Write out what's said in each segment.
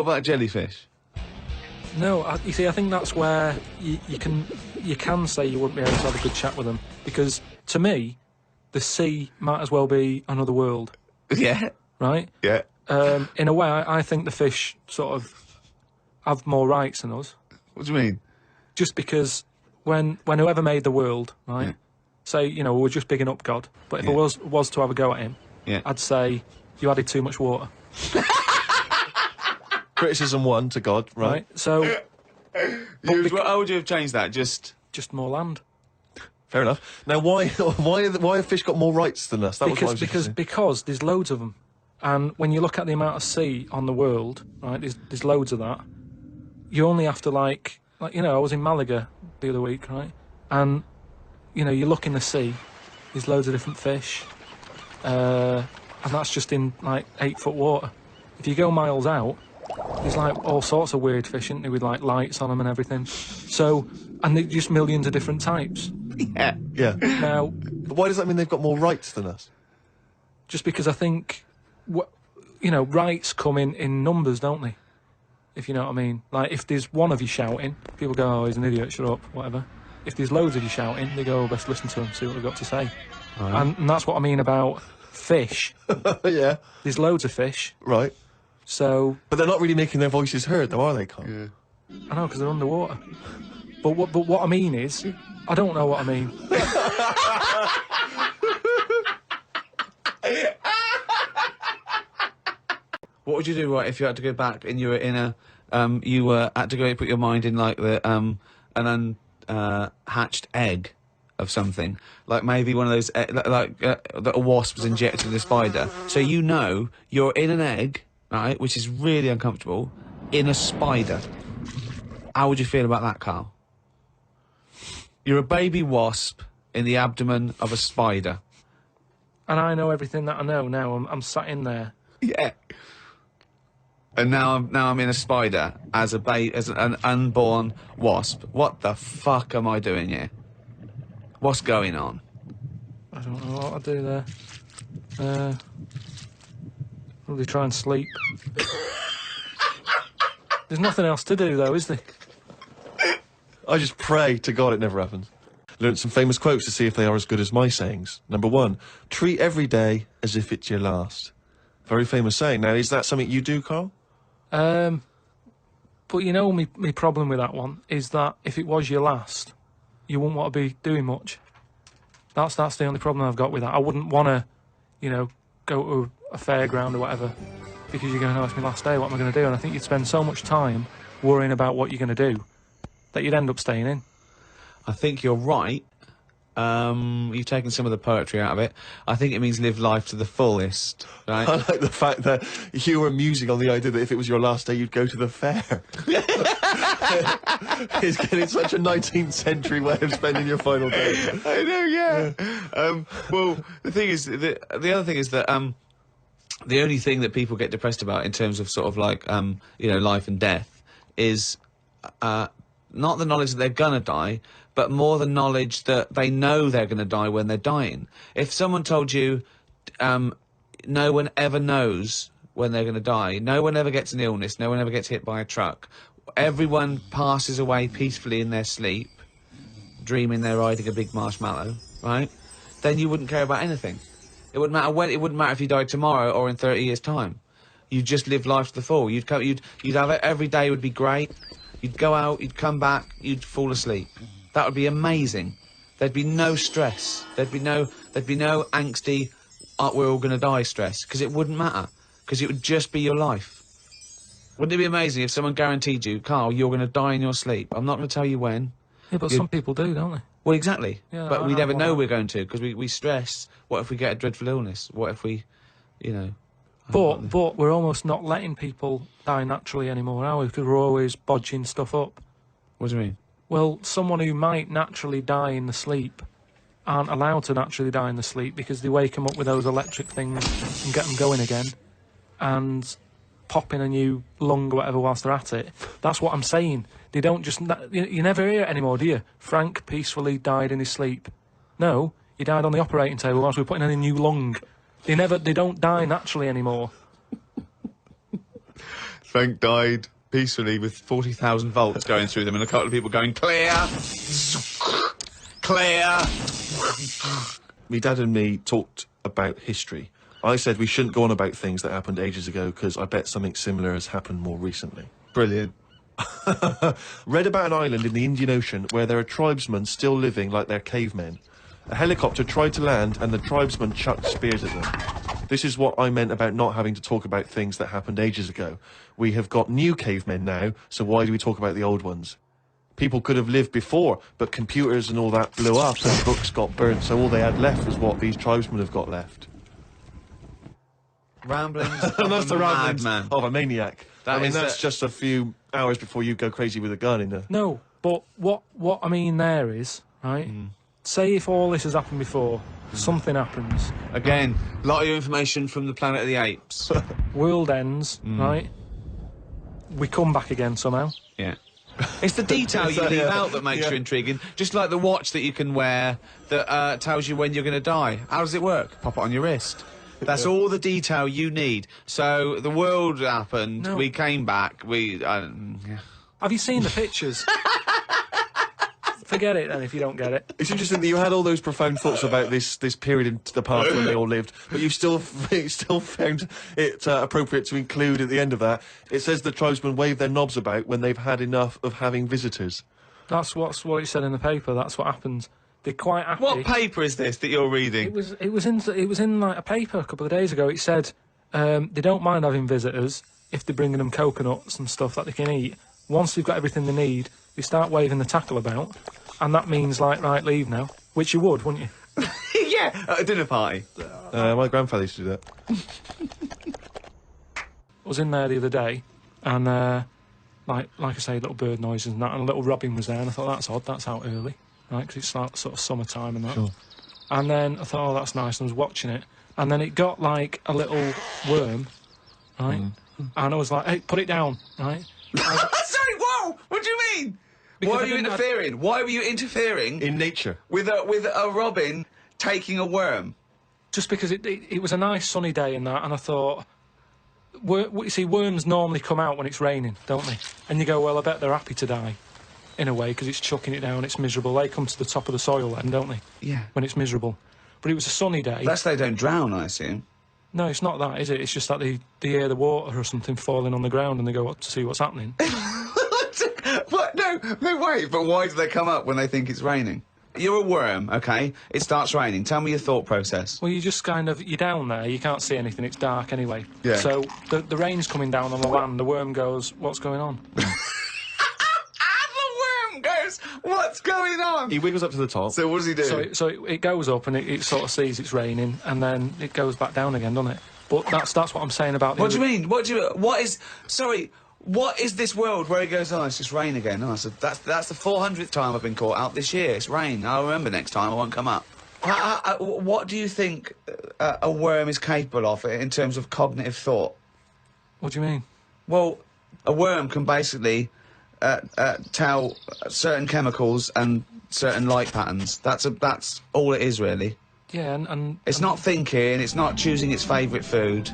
about jellyfish? No, you see, I think that's where you can say you wouldn't be able to have a good chat with them, because to me, the sea might as well be another world. Yeah. Right? Yeah. In a way, I think the fish sort of have more rights than us. What do you mean? Just because when whoever made the world, right? Yeah. Say, you know, we're just bigging up God, but if I was to have a go at him, I'd say you added too much water. Criticism 1 to God, right? So, How would you have changed that? Just more land. Fair enough. Now, why have fish got more rights than us? That was what I was interested in. Because there's loads of them, and when you look at the amount of sea on the world, right? There's loads of that. You only have to like you know, I was in Malaga the other week, right? And you know, you look in the sea, there's loads of different fish, and that's just in like 8-foot water. If you go miles out, there's like all sorts of weird fish, isn't there, with like lights on them and everything. So, and there's just millions of different types. yeah. Now, but why does that mean they've got more rights than us? Just because I think, you know, rights come in numbers, don't they? If you know what I mean. Like, if there's one of you shouting, people go, oh, he's an idiot, shut up, whatever. If there's loads of you shouting, they go, oh, best listen to him, see what they've got to say. Right. And that's what I mean about fish. Yeah. There's loads of fish. Right. So... But they're not really making their voices heard, though, are they, Carl? Yeah. I know, because they're underwater. But what I mean is, I don't know what I mean. What would you do, right, if you had to go back and you were in a, you had to go and put your mind in, like, an unhatched egg of something? Like, maybe one of those, that a wasp was injected in a spider. So you know you're in an egg, right, which is really uncomfortable, in a spider. How would you feel about that, Carl? You're a baby wasp in the abdomen of a spider. And I know everything that I know now. I'm sat in there. Yeah. And now I'm in a spider as an unborn wasp. What the fuck am I doing here? What's going on? I don't know what I'll do there. Probably try and sleep. There's nothing else to do, though, is there? I just pray to God it never happens. Learned some famous quotes to see if they are as good as my sayings. Number 1, treat every day as if it's your last. Very famous saying. Now, is that something you do, Carl? But you know, my problem with that one is that if it was your last, you wouldn't want to be doing much. That's the only problem I've got with that. I wouldn't want to, you know, go to a fairground or whatever, because you're going to know it's my last day, what am I going to do? And I think you'd spend so much time worrying about what you're going to do that you'd end up staying in. I think you're right. You've taken some of the poetry out of it. I think it means live life to the fullest, right? I like the fact that you were musing on the idea that if it was your last day, you'd go to the fair. It's getting such a 19th century way of spending your final day. I know, yeah. Well, the thing is, the other thing is that the only thing that people get depressed about in terms of sort of like, you know, life and death is not the knowledge that they're gonna die, but more the knowledge that they know they're going to die when they're dying. If someone told you no one ever knows when they're going to die, no one ever gets an illness, no one ever gets hit by a truck, everyone passes away peacefully in their sleep, dreaming they're riding a big marshmallow, right? Then you wouldn't care about anything. It wouldn't matter when. It wouldn't matter if you died tomorrow or in 30 years' time. You'd just live life to the full. You'd have it every day would be great. You'd go out, you'd come back, you'd fall asleep. That would be amazing. There'd be no stress. There'd be no angsty, we're all going to die stress, because it wouldn't matter, because it would just be your life. Wouldn't it be amazing if someone guaranteed you, Carl, you're going to die in your sleep? I'm not going to tell you when. Yeah, but some people do, don't they? Well, exactly. Yeah, but we never know we're going to, because we stress. What if we get a dreadful illness? What if we, you know... But we're almost not letting people die naturally anymore, are we? Because we're always bodging stuff up. What do you mean? Well, someone who might naturally die in the sleep aren't allowed to naturally die in the sleep because they wake them up with those electric things and get them going again and pop in a new lung or whatever whilst they're at it. That's what I'm saying. They don't just... You never hear it anymore, do you? Frank peacefully died in his sleep. No, he died on the operating table whilst we were putting in a new lung. They don't die naturally anymore. Frank died peacefully with 40,000 volts going through them and a couple of people going, clear! Clear! My dad and me talked about history. I said we shouldn't go on about things that happened ages ago because I bet something similar has happened more recently. Brilliant. Read about an island in the Indian Ocean where there are tribesmen still living like they're cavemen. A helicopter tried to land and the tribesmen chucked spears at them. This is what I meant about not having to talk about things that happened ages ago. We have got new cavemen now, so why do we talk about the old ones? People could have lived before, but computers and all that blew up and books got burnt, so all they had left was what these tribesmen have got left. Ramblings And that's of the a ramblings madman. of a maniac. That I mean, is that's just a few hours before you go crazy with a gun in the... No, but what I mean there is, right, say if all this has happened before, something happens, Again, a lot of information from the Planet of the Apes. world ends, right, we come back again somehow. Yeah. It's the detail you leave out that makes you intriguing. Just like the watch that you can wear that tells you when you're going to die. How does it work? Pop it on your wrist. That's all the detail you need. So the world happened, No. we came back, yeah. Have you seen the pictures? Forget it then if you don't get it. It's interesting that you had all those profound thoughts about this period in the past when they all lived, but you still found it appropriate to include at the end of that. It says the tribesmen wave their knobs about when they've had enough of having visitors. That's what it said in the paper. That's what happens. They're quite happy. What paper is this that you're reading? It was in like a paper a couple of days ago. It said they don't mind having visitors if they're bringing them coconuts and stuff that they can eat. Once they've got everything they need, they start waving the tackle about, and that means like, right, leave now, which you would, wouldn't you? Yeah, at a dinner party. My grandfather used to do that. I was in there the other day, and like I say, little bird noises and that, and a little robin was there, and I thought that's odd, that's out early, right? Because it's like sort of summertime and that. Sure. And then I thought, oh, that's nice, and I was watching it, and then it got like a little worm, right? And I was like, hey, put it down, right? Sorry, whoa! What do you mean? Because Why I are you didn't have- interfering? Why were you interfering In nature. with a robin taking a worm? Just because it was a nice sunny day and that, and I thought, you see, worms normally come out when it's raining, don't they? And you go, well, I bet they're happy to die, in a way, because it's chucking it down, it's miserable. They come to the top of the soil then, don't they? Yeah. When it's miserable. But it was a sunny day. That's they don't drown, I assume. No, it's not that, is it? It's just that they hear the water or something falling on the ground and they go up to see what's happening. What? No, wait. But why do they come up when they think it's raining? You're a worm, okay? It starts raining. Tell me your thought process. Well, you just kind of, you're down there, you can't see anything, it's dark anyway. Yeah. So the rain's coming down on the land, the worm goes, what's going on? The worm goes, what's going on? He wiggles up to the top. So what does he do? So it goes up and it sort of sees it's raining, and then it goes back down again, doesn't it? But that's what I'm saying about the What do you mean? What is this world where he goes, oh, it's just rain again? Oh, so that's the 400th time I've been caught out this year. It's rain. I'll remember next time I won't come up. What do you think a worm is capable of in terms of cognitive thought? What do you mean? Well, a worm can basically tell certain chemicals and certain light patterns. That's all it is, really. Yeah, and It's not thinking. It's not choosing its favourite food.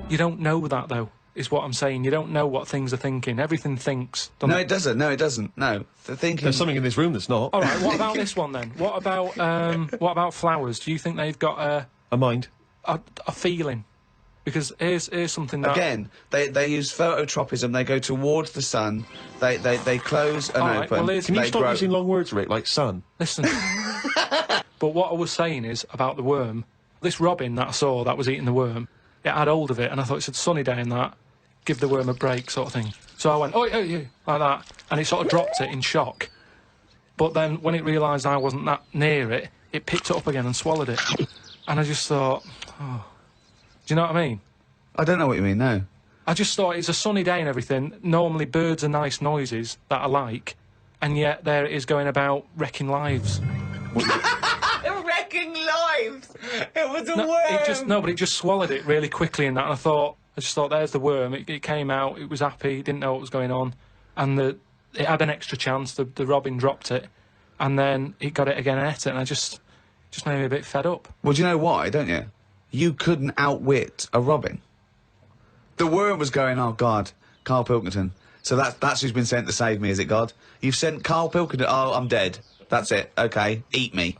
you don't know that, though, is what I'm saying. You don't know what things are thinking. Everything thinks, doesn't No, it? it doesn't. No, it doesn't. No, the thinking. There's something in this room that's not. All right, what about this one, then? What about flowers? Do you think they've got A mind. a feeling? Because here's something that... Again, they use phototropism. They go towards the sun. They close and All right, open. well, Can you they stop grow. using long words, Rick, like sun? Listen. But what I was saying is, about the worm, this robin that I saw that was eating the worm, it had hold of it, and I thought it's a sunny day and that, give the worm a break sort of thing. So I went, oh, you, like that, and it sort of dropped it in shock. But then when it realised I wasn't that near it, it picked it up again and swallowed it. And I just thought, oh, do you know what I mean? I don't know what you mean. No. I just thought it's a sunny day and everything. Normally birds are nice noises that I like, and yet there it is going about wrecking lives. Wrecking lives. It was a But it just swallowed it really quickly and that. And I just thought, there's the worm. It came out. It was happy. It didn't know what was going on, and it had an extra chance. The robin dropped it, and then it got it again and ate it. And I just made me a bit fed up. Well, do you know why? Don't you? You couldn't outwit a robin. The worm was going, oh God, Carl Pilkington. So that's who's been sent to save me, is it, God? You've sent Carl Pilkington. Oh, I'm dead. That's it. Okay, eat me.